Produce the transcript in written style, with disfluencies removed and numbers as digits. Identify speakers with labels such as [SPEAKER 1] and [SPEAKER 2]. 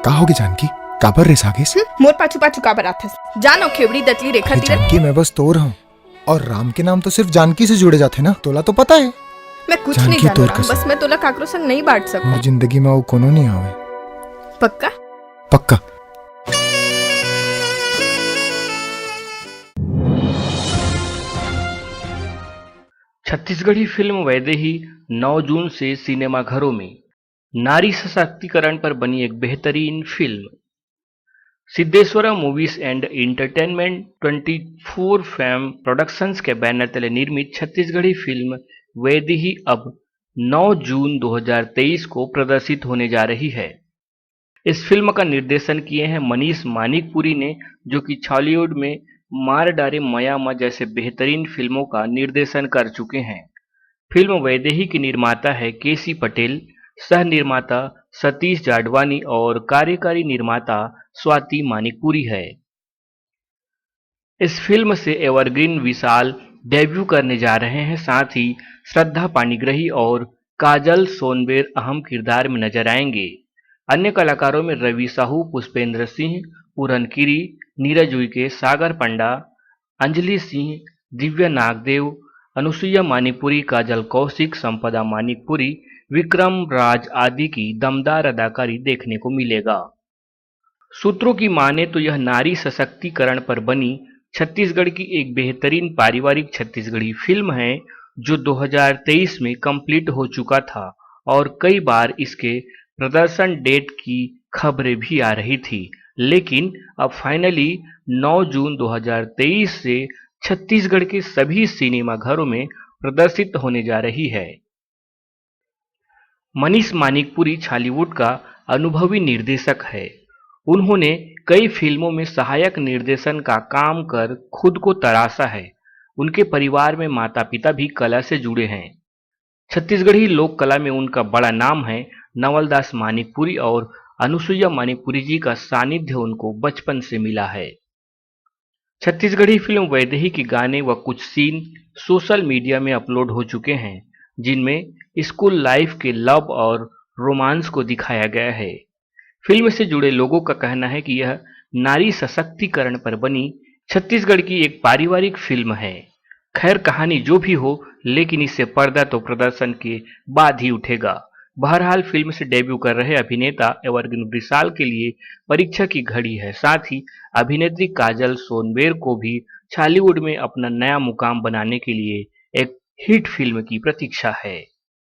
[SPEAKER 1] का होगी जानकी? काबर रे सागेस?
[SPEAKER 2] मोर पाछू पाछू काबर आथस? जानो खेवड़ी दतली रेखा तीर
[SPEAKER 1] जानकी मैं बस तोर हूँ और राम के नाम तो सिर्फ जानकी से जुड़े जाते ना, तोला तो पता है।
[SPEAKER 2] मैं कुछ
[SPEAKER 1] जानकी
[SPEAKER 2] नहीं जानू
[SPEAKER 1] तोर
[SPEAKER 2] राम,
[SPEAKER 1] कसम।
[SPEAKER 2] बस मैं तोला काकरो संग नहीं बांट सकूं।
[SPEAKER 1] मोर जिंदगी में वो कोनो नहीं आवे।
[SPEAKER 2] पक्का?
[SPEAKER 1] पक्का।
[SPEAKER 3] छत्तीसगढ़ी फिल्म वैदेही 9 जून से सिनेमाघरों में। नारी सशक्तिकरण पर बनी एक बेहतरीन फिल्म। Siddheshwara movies and entertainment 24 fam productions के बैनर तले निर्मित छत्तीसगढ़ी फिल्म वैदेही अब 9 जून 2023 को प्रदर्शित होने जा रही है। इस फिल्म का निर्देशन किए हैं मनीष मानिकपुरी ने, जो कि बॉलीवुड में मार डारे मयामा जैसे बेहतरीन फिल्मों का निर्देशन कर चुके हैं। फिल्म वैदेही की निर्माता है केसी पटेल, सह निर्माता सतीश जाडवानी और कार्यकारी निर्माता स्वाति मानिकपुरी है। इस फिल्म से एवरग्रीन विशाल डेब्यू करने जा रहे हैं, साथ ही श्रद्धा पाणिग्रही और काजल सोनबेर अहम किरदार में नजर आएंगे। अन्य कलाकारों में रवि साहू, पुष्पेंद्र सिंह, पूरन किरी, नीरज उइके, सागर पंडा, अंजलि सिंह, दिव्या नागदेव, अनुसुईया मानिकपुरी, काजल कौशिक, संपदा मानिकपुरी, विक्रम राज आदि की दमदार अदाकारी देखने को मिलेगा। सूत्रों की माने तो यह नारी सशक्तिकरण पर बनी छत्तीसगढ़ की एक बेहतरीन पारिवारिक छत्तीसगढ़ी फिल्म है, जो 2023 में कंप्लीट हो चुका था और कई बार इसके प्रदर्शन डेट की खबरें भी आ रही थी, लेकिन अब फाइनली 9 जून 2023 से छत्तीसगढ़ के सभी सिनेमा घरों में प्रदर्शित होने जा रही है। मनीष मानिकपुरी बॉलीवुड का अनुभवी निर्देशक है। उन्होंने कई फिल्मों में सहायक निर्देशन का काम कर खुद को तराशा है। उनके परिवार में माता पिता भी कला से जुड़े हैं। छत्तीसगढ़ी लोक कला में उनका बड़ा नाम है। नवलदास मानिकपुरी और अनुसुईया मानिकपुरी जी का सानिध्य उनको बचपन से मिला है। छत्तीसगढ़ी फिल्म वैदेही के गाने व कुछ सीन सोशल मीडिया में अपलोड हो चुके हैं, जिनमें स्कूल लाइफ के लव और रोमांस को दिखाया गया है। फिल्म से जुड़े लोगों का कहना है कि यह नारी सशक्तिकरण पर बनी छत्तीसगढ़ की एक पारिवारिक फिल्म है। खैर कहानी जो भी हो, लेकिन इससे पर्दा तो प्रदर्शन के बाद ही उठेगा। बहरहाल फिल्म से डेब्यू कर रहे अभिनेता एवरग्रीन विशाल के लिए परीक्षा की घड़ी है। साथ ही अभिनेत्री काजल सोनबेर को भी बॉलीवुड में अपना नया मुकाम बनाने के लिए एक हिट फिल्म की प्रतीक्षा है।